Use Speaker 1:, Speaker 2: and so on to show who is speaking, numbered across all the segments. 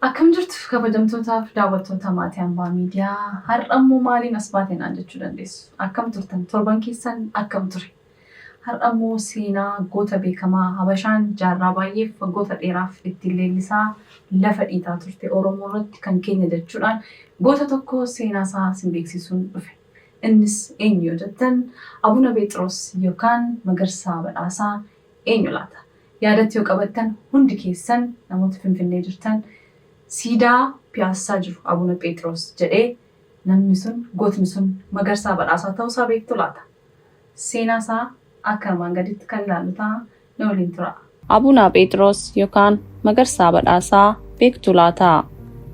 Speaker 1: Akkam jirtu kabajamtootaaf daawwattoota maatii Ambaa Miidiyaa har'ammoo maaliin as baateen jechuu dandeessu? Akkam turtan? Torban keessan akkam ture? Har'ammoo seenaa goota beekamaa Habashaan jaarraa baay'eef waggoota dheeraaf ittiin leellisaa lafa dhiitaa turte Oromoo irratti kan keenya jechuudhaan goota tokko seenaa isaa sin beeksisuun dhufe. Innis eenyu yoo jettan Abuna Phexros yookaan Magarsaa Badhaasaa eenyu laata? Yaadatti yoo qabattan hundi keessan namoota Finfinnee jirtan Siidaa Piyaassaa jiru Abuna Phexros jedhee namni sun gootni sun Magarsaa Badhaasaa ta'uusaa beektu laata? Seenaa isaa akka armaan gaditti kan ilaallu ta'a na waliin tura.
Speaker 2: Abuna Phexros yookaan Magarsaa Badhaasaa beektu laata?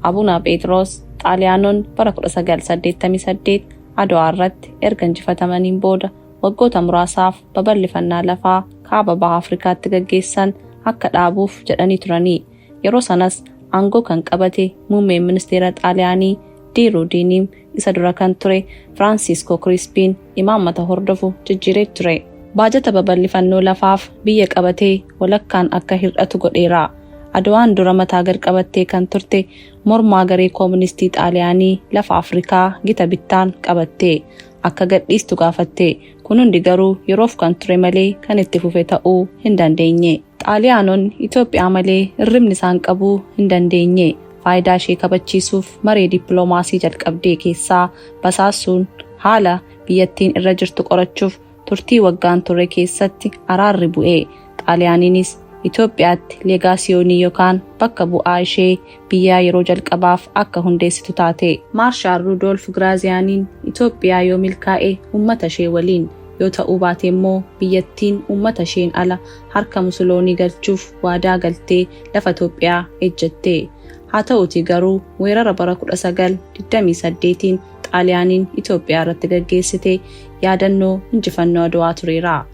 Speaker 2: Abuna Phexros Xaaliyaanonni bara 1988 Adwaa irratti erga injifatamaniin booda waggoota muraasaaf babal'ifannaa lafaa kaaba baha Afrikaatti gaggeessan akka dhaabuuf jedhanii turanii. Yeroo sanas aangoo kan qabate muummeen ministeera Xaaliyaanii Di Ruudiniin isa dura kan ture Francisco Crispiin imaammata hordofu jijjiiree ture. Baajata babal'ifannoo lafaaf biyya qabatee walakkaan akka hir'atu godheera. Adwaan dura mataa gad qabattee kan turte mormaa garee kooministii Xaaliyaanii lafa Afrikaa gita bittaan qabattee akka gadhiistu gaafatte. Kun hundi garuu yeroof kan ture malee kan itti fufe ta'uu hin dandeenye. Xaaliyaanonni Itoophiyaa malee hirribni isaan qabuu hin dandeenye. Faayidaa ishee kabachiisuuf maree dippiloomaasii jalqabdee keessaa basaasuun haala biyyattiin irra jirtu qorachuuf turtii waggaan ture keessatti araarri bu'ee. Xaaliyaaniinis Itoophiyaatti leegaasiyoonii yookaan bakka bu'aa ishee biyyaa yeroo jalqabaaf akka hundeessitu taate. Maarshaal Rudolf Giraaziyaaniin Itoophiyaa yoo milkaa'e uummata ishee waliin yoo ta'uu baate immoo biyyattiin uummata isheen ala harka Musoloonii galchuuf waadaa galtee lafa Itoophiyaa ejjette. Haa ta'uutii garuu weerara bara 1928 Xaaliyaaniin Itoophiyaa irratti gaggeessite yaadannoo injifannoo Adwaa tureera.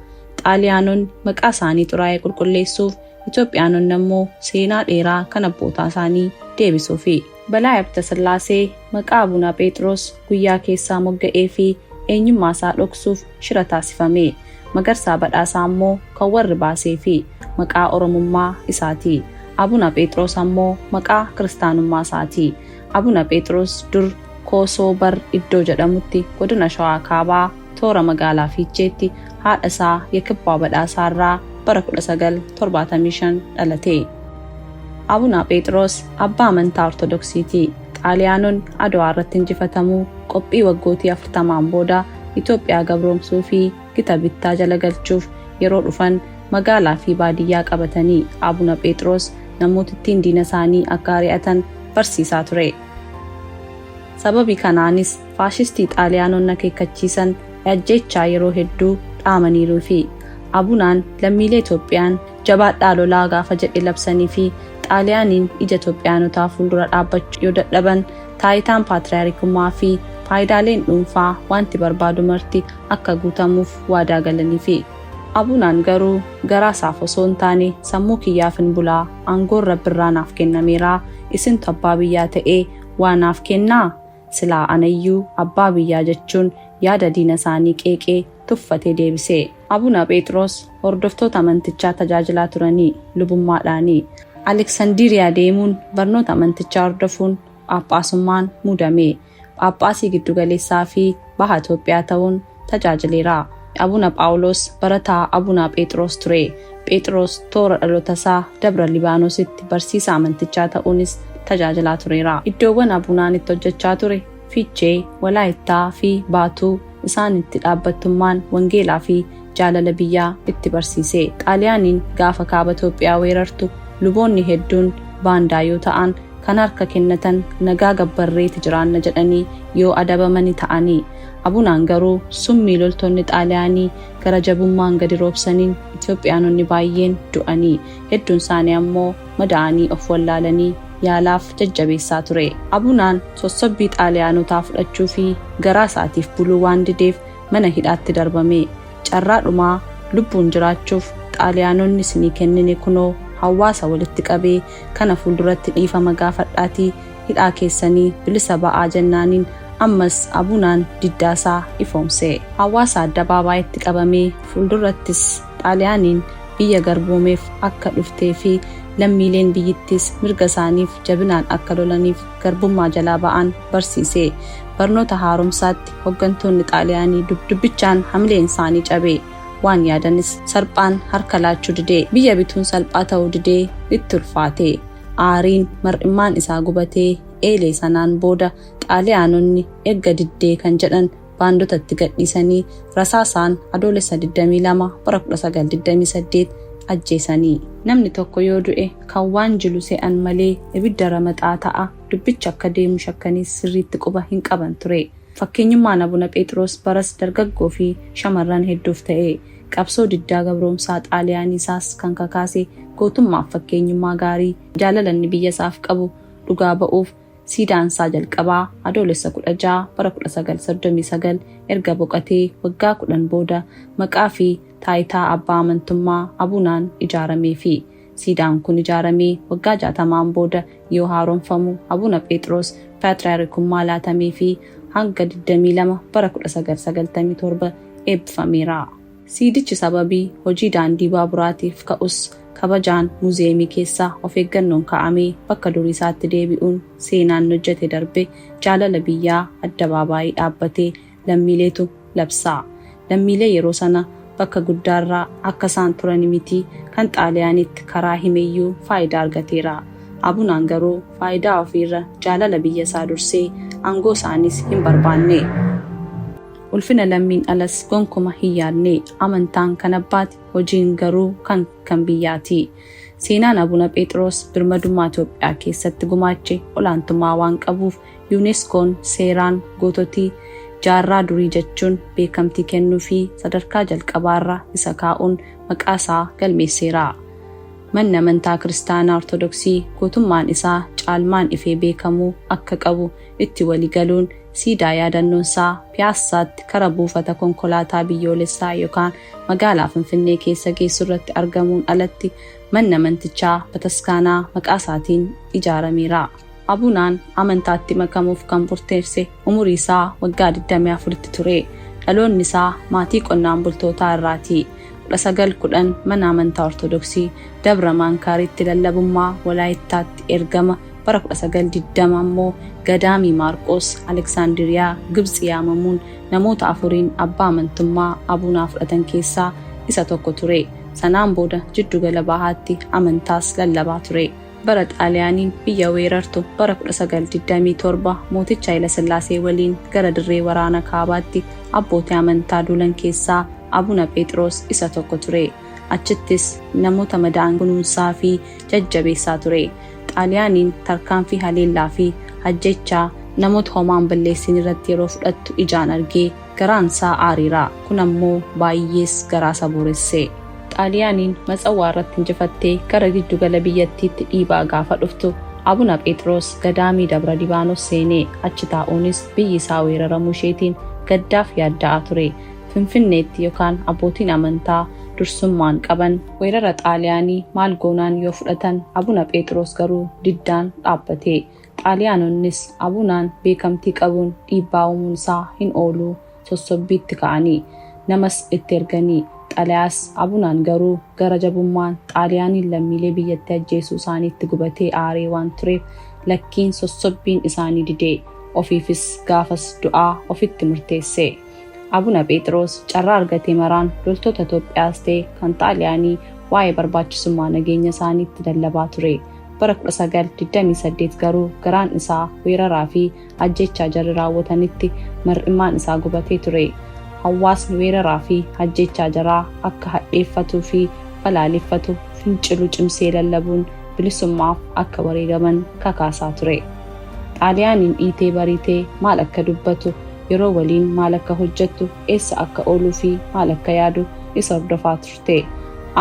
Speaker 2: Xaaliyaanonni maqaa isaanii xuraa'ee qulqulleessuuf Itoophiyaanonni ammoo seenaa dheeraa kan abbootaa isaanii deebisuufi. Balaa Habte Sillaasee maqaa Abuna Phexros guyyaa keessaa mogga'ee fi eenyummaa isaa dhoksuuf shira taasifame. Magarsaa Badhaasaa ammoo kan warri baasee fi maqaa Oromummaa isaati. Abuna Phexros ammoo maqaa kiristaanummaa isaati. Abuna Phexros dur Koosobar iddoo jedhamutti godina Shawaa Kaabaa toora magaalaa Fiicheetti haadha isaa Yekibbaa Badhaasaa irraa bara 1975 dhalate. Abuna Phexros abbaa amantaa Ortodoksiiti. Xaaliyaanonni Adwaa irratti injifatamuu qophii waggootii 40 booda Itoophiyaa gabroomsuu fi gita bittaa jala galchuuf yeroo dhufan magaalaa fi baadiyyaa qabatanii Abuna Phexros namootittiin diina isaanii akka ari'atan barsiisaa ture. Sababii kanaanis faashistii Xaaliyaanonni akeekkachiisan ajjechaa yeroo hedduu dhaamaniiruu fi Abunaan lammiilee Itoophiyaan jabaadhaa lolaa gaafa jedhe labsanii fi Xaaliyaaniin ija Itoophiyaanotaa fuuldura dhaabbachuu yoo dadhaban taayitaan paatriyaarikummaa fi faayidaaleen dhuunfaa wanti barbaadu marti akka guutamuuf waadaa galanii fi Abunaan garuu garaa isaaf osoo hin taane sammuu kiyyaafin bulaa aangoon Rabbiirraa naaf kennameera isintu abbaa biyyaa ta'ee waa naaf kennaa silaa anayyuu abbaa biyyaa jechuun yaada diina isaanii qeeqee tuffatee deebisee. Abuna Phexros hordoftoota amantichaa tajaajilaa turanii lubummaadhaanii. Aleksandiriyaa deemuun barnoota amantichaa hordofuun Phaaphaasummaan muudame. Phaaphaasii giddugaleessaa fi baha Itoophiyaa ta'uun tajaajileera. Abuna Phaawulos barataa Abuna Phexros ture. Phexros toora dhaloota isaa Dabra Libaanoositti barsiisaa amantichaa ta'uunis tajaajilaa tureera. Iddoowwan Abunaan itti hojjechaa ture Fiichee, Walaayittaa fi Baatuu isaan itti dhaabbattummaan wangeelaa fi jaalala biyyaa itti barsiise. Xaaliyaaniin gaafa kaaba Itoophiyaa weerartu luboonni hedduun baandaa yoo ta'an kan harka kennatan nagaa gabbarreeti jiraanna jedhanii yoo adabamani ta'anii. Abunaan garuu summii loltoonni Xaaliyaanii gara jabummaan gadi roobsaniin Itoophiyaanonni baay'een du'anii hedduun isaanii ammoo madaa'anii of wallaalanii yaalaaf jajjabeessaa ture. Abunaan sossobbii Xaaliyaanotaa fudhachuu fi garaa isaatiif buluu waan dideef mana hidhaatti darbame. Carraa dhumaa lubbuun jiraachuuf Xaaliyaanonni isinii kennine kunoo hawaasa walitti qabee kana fuulduratti dhiifama gaafadhaatii hidhaa keessanii bilisa ba'aa jennaaniin ammas Abunaan diddaasaa ifoomse. Hawaasa addabaabaatti qabamee fuuldurattis Xaaliyaaniin biyya garboomeef akka dhuftee fi lammiileen biyyittis mirga isaaniif jabinaan akka lolaniif garbummaa jalaa ba'an barsiise. Barnoota haaromsaatti hooggantoonni Xaaliyaanii dubbichaan hamileen isaanii cabe. Waan yaadanis salphaan harka laachuu didee biyya bituun salphaa ta'uu didee itti ulfaate. Aariin mar'immaan isaa gubatee eelee sanaan booda Xaaliyaanonni eegga diddee kan jedhan baandotatti gadhiisanii rasaasaan adoolessa 22 bara 1928 ajjeesanii. Namni tokko yoo du'e kan waan jilu se'an malee ibidda ramaxaa ta'a. Dubbicha akka deemu shakkaniis sirriitti quba hin qaban ture. Fakkeenyummaan Abuna Phexros baras dargaggoo fi shamarran hedduuf ta'e. Qabsoo diddaa gabroomsaa Xaaliyaanii isaas kan kakaase gootummaaf fakkeenyummaa gaarii jaalalanni biyya isaaf qabu dhugaa ba'uuf siidaansaa jalqabaa adoolessa 16 bara 1939 erga boqatee waggaa 10 booda maqaa fi taayitaa abbaa amantummaa Abunaan ijaaramee fi siidaan kun ijaaramee waggaa 60 booda yoo haaromfamu Abuna Phexros paatriyaarikummaa laatamee fi hanga 22 bara 1997 eebbifameera. Siidichi sababii hojii daandii baaburaatiif ka'us kabajaan muuziyeemii keessaa of eeggannoon kaa'amee bakka durii isaatti deebi'uun seenaan hojjete darbe jaalala biyyaa addabaabaayii dhaabbatee lammiileetu labsaa. Lammiilee yeroo sana bakka guddaarraa akka isaan turan miti kan Xaaliyaanitti karaa himeyyuu faayidaa argateera. Abunaan garuu faayidaa ofiirra jaalala biyya isaa dursee aangoo isaanis hin barbaanne. Ulfina lammiin alas gonkuma hin yaadne. Amantaan kan abbaati, hojiin garuu kan biyyaati. Seenaan Abuna Phexros birmadummaa Itoophiyaa keessatti gumaache olaantummaa waan qabuuf yuuneskoon seeraan goototii jaarraa durii jechuun beekamtii kennuu fi sadarkaa jalqabaarra isa kaa'uun maqaa isaa galmeesseera. Manni amantaa kiristaanaa ortodoksii gootummaan isaa caalmaan ifee beekamuu akka qabu itti waliigaluun siidaa yaadannoon isaa piyaassaatti kara buufata konkolaataa biyyoolessaa yookaan magaalaa Finfinnee keessa geessu irratti argamuun alatti manni amantichaa bataskaanaa maqaa isaatiin ijaarameera. Abunaan amantaatti makamuuf kan murteesse umurii isaa waggaa 24tti ture. Dhaloonni isaa maatii qonnaan bultootaa irraati. 1910 mana amantaa ortodoksii Dabra Maankaaritti lallabummaa Walaayittaatti ergama. Bara 1920 ammoo Gadaamii Maarqos Aleksaandiriyaa Gibxi yaamamuun namoota afuriin abbaa amantummaa Abunaa fudhatan keessaa isa tokko ture. Sanaan booda jiddugala bahaatti amantaas lallabaa ture. Bara Xaaliyaaniin biyya weerartu bara 1927 mooticha Haayile Sillaasee waliin gara dirree waraana kaabaatti abbootii amantaa duulan keessaa Abuna Phexros isa tokko ture. Achittis namoota madaa'an kunuunsaa fi jajjabeessaa ture. Xaaliyaaniin tarkaanfii haleellaa fi ajjechaa namoota homaan balleessin irratti yeroo fudhattu ijaan argee garaan isaa aariira. Kun ammoo baay'ees garaa isa booresse. Xaaliyaaniin matsawwaa irratti injifattee gara giddugala biyyattiitti dhiibaa gaafa dhuftu Abuna Phexros Gadaamii Dabra Libaanos seenee achi taa'uunis biyyi isaa weeraramuu isheetiin gaddaaf yaadda'aa ture. Finfinneetti yookaan abbootiin amantaa dursummaan qaban weerara Xaaliyaanii maal goonaan yoo fudhatan Abuna Phexros garuu diddaan dhaabbate. Xaaliyaanonnis Abunaan beekamtii qabuun dhiibbaa uumuun isaa hin oolu sossobbiitti ka'anii namas itti erganii. Xalayaas Abunaan garuu gara jabummaan Xaaliyaaniin lammiilee biyyatti ajjeesuu isaaniitti gubatee aaree waan tureef lakkiin sossobbiin isaanii didee ofiifis gaafas du'aa ofitti murteesse. Abuna Phexros carraa argatee maraan loltoota Itoophiyaas ta'e kan Xaaliyaanii waa'ee barbaachisummaa nageenya isaaniitti lallabaa ture. Bara 1928 garuu garaan isaa weeraraa fi ajjechaa jarri raawwatanitti mar'immaan isaa gubatee ture. Hawaasni weeraraa fi ajjechaa jaraa akka hadheeffatuu fi balaaleffatu finciluu cimsee lallabuun bilisummaaf akka wareegaman kakaasaa ture. Xaaliyaaniin dhiitee bariitee maal akka dubbatu, yeroo waliin maal akka hojjettu, eessa akka ooluu fi maal akka yaadu isa hordofaa turte.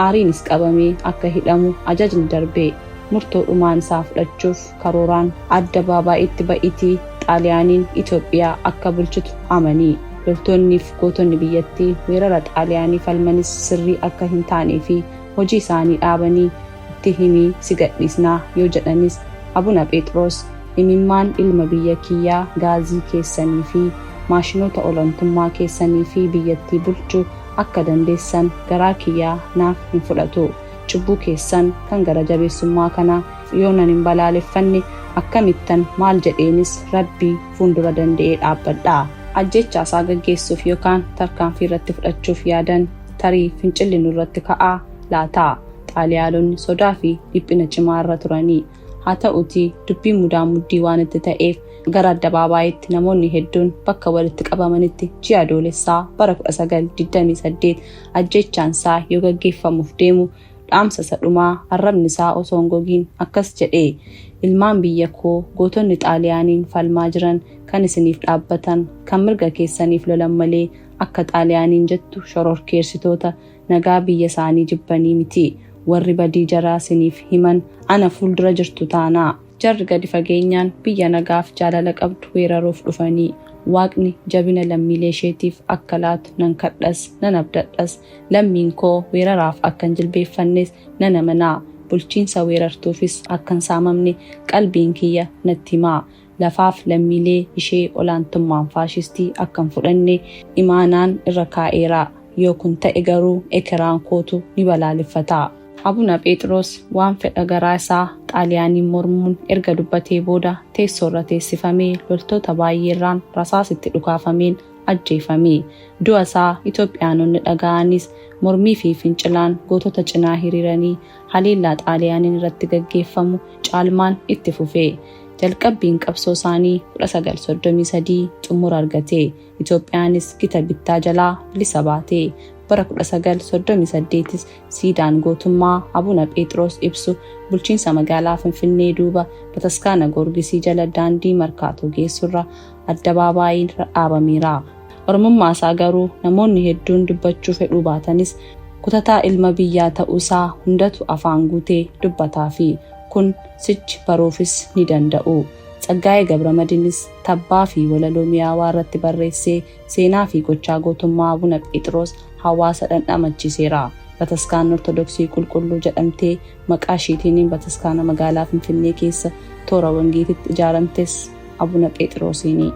Speaker 2: Aariinis qabamee akka hidhamu ajajni darbee murtoo dhumaan isaa fudhachuuf karooraan addabaaba'itti ba'itii Xaaliyaaniin Itoophiyaa akka bulchitu amanii. Loltoonniif gootonni biyyattii weerara Xaaliyaanii falmanis sirrii akka hin taanee fi hojii isaanii dhaabanii itti himii si gadhiisnaa yoo jedhanis Abuna Phexros imimmaan ilma biyya kiyyaa gaazii keessanii fi maashinoota olaantummaa keessanii fi biyyattii bulchuu akka dandeessan garaa kiyyaa naaf hin fudhatu. Cubbuu keessan kan gara jabeessummaa kana yoo nan hin balaaleffanne akkamittan maal jedheenis Rabbii fuuldura danda'ee dhaabbadha. Ajjeechaa isaa gaggeessuuf yookaan tarkaanfii irratti fudhachuuf yaadan tarii fincilli nurratti ka'aa laata. Xaaliyaanonni sodaa fi dhiphina cimaa irra turanii. Haa ta'uutii dubbii mudaa muddii waan itti ta'eef gara addabaabayitti namoonni hedduun bakka walitti qabamanitti ji'a adoolessaa bara 1928 ajjeechaan isaa yoo gaggeeffamuuf deemu dhaamsa sadhumaa arrabni isaa osoo hin gogiin akkas jedhee, ilmaan biyya koo gootonni Xaaliyaaniin falmaa jiran kan isiniif dhaabbatan kan mirga keessaniif lolan malee akka Xaaliyaaniin jettu shororkeessitoota nagaa biyya isaanii jibbanii miti. Warri badii jaraa isiniif himan ana fuuldura jirtu taanaa. Jarri gadi fageenyaan biyya nagaaf jaalala qabdu weeraruuf dhufanii. Waaqni jabina lammiilee isheetiif akka laatu nan kadhas nan abdadhas. Lammiin koo weeraraaf akkan jilbeeffannes nan amanaa. Bulchiinsa weerartuufis akkan saamamne qalbiin kiyya natti himaa. Lafaaf lammiilee ishee olaantummaan faashistii akkan fudhanne imaanaan irra kaa'eera. Yoo kun ta'e garuu ekeraan kootu ni balaaleffataa. Abuna Phexros waan fedha garaa isaa Xaaliyaaniin mormuun erga dubbatee booda teessoo irra teessifamee loltoota baay'eerraan rasaasitti dhukaafameen ajjeefame. Du'a isaa Itoophiyaanonni dhaga'anis mormii fi fincilaan gootota cinaa hiriiranii haleellaa Xaaliyaaniin irratti gaggeeffamu caalmaan itti fufee. Jalqabbiin qabsoo isaanii 1933 xumura argate. Itoophiyaanis gita bittaa jalaa bilisa baate. Bara 1938 siidaan gootummaa Abuna Phexros ibsu bulchiinsa magaalaa Finfinnee duuba Bataskaana Goorgisii jala daandii Markaatoo geessurra addabaabayiin dhaabameera. Oromummaa isaa garuu namoonni hedduun dubbachuu fedhuu baatanis kutataa ilma biyyaa ta'uusaa hundatu afaan guutee dubbataa fi kun sichi baruufis ni danda'u. Tsaggaayee Gabramadiinis tabbaa fi walaloo mi'aawaa irratti barreessee seenaa fi gochaa gootummaa Abuna Phexros hawaasa dhandhamachiiseera. Bataskaana Ortodoksii Qulqulluu jedhamtee maqaa isheetiin bataskaana magaalaa Finfinnee keessa toora wangeetitti ijaaramtes Abuna Phexrosiini.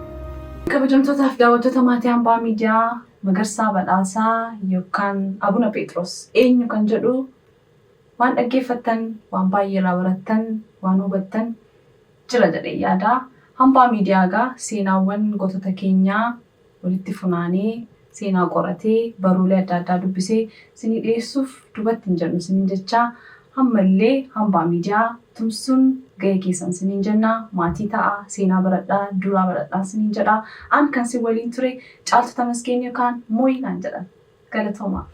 Speaker 1: Kabajamtootaaf daawwattoota maatii hambaa miidiyaa Magarsaa Badhaasaa yookaan Abuna Phexros eenyu kan jedhu waan dhaggeeffattan, waan baay'ee irraa barattan, waan hubattan jira jedhee yaada. Hambaa miidiyaa egaa seenaawwan gootota keenyaa walitti funaanee seenaa qoratee baruulee adda addaa dubbisee isinii dhiyeessuuf duubatti hin jennu isiniin jechaa ammallee hambaa miidiyaa tumsuun gahee keessan isiniin jennaa. Maatii ta'a, seenaa baradhaa, duraa baradhaa isiniin jedhaa. An kan si waliin ture Caaltuu Tamasgeen yookaan Mooyinaan jedhan. Galatoomaa.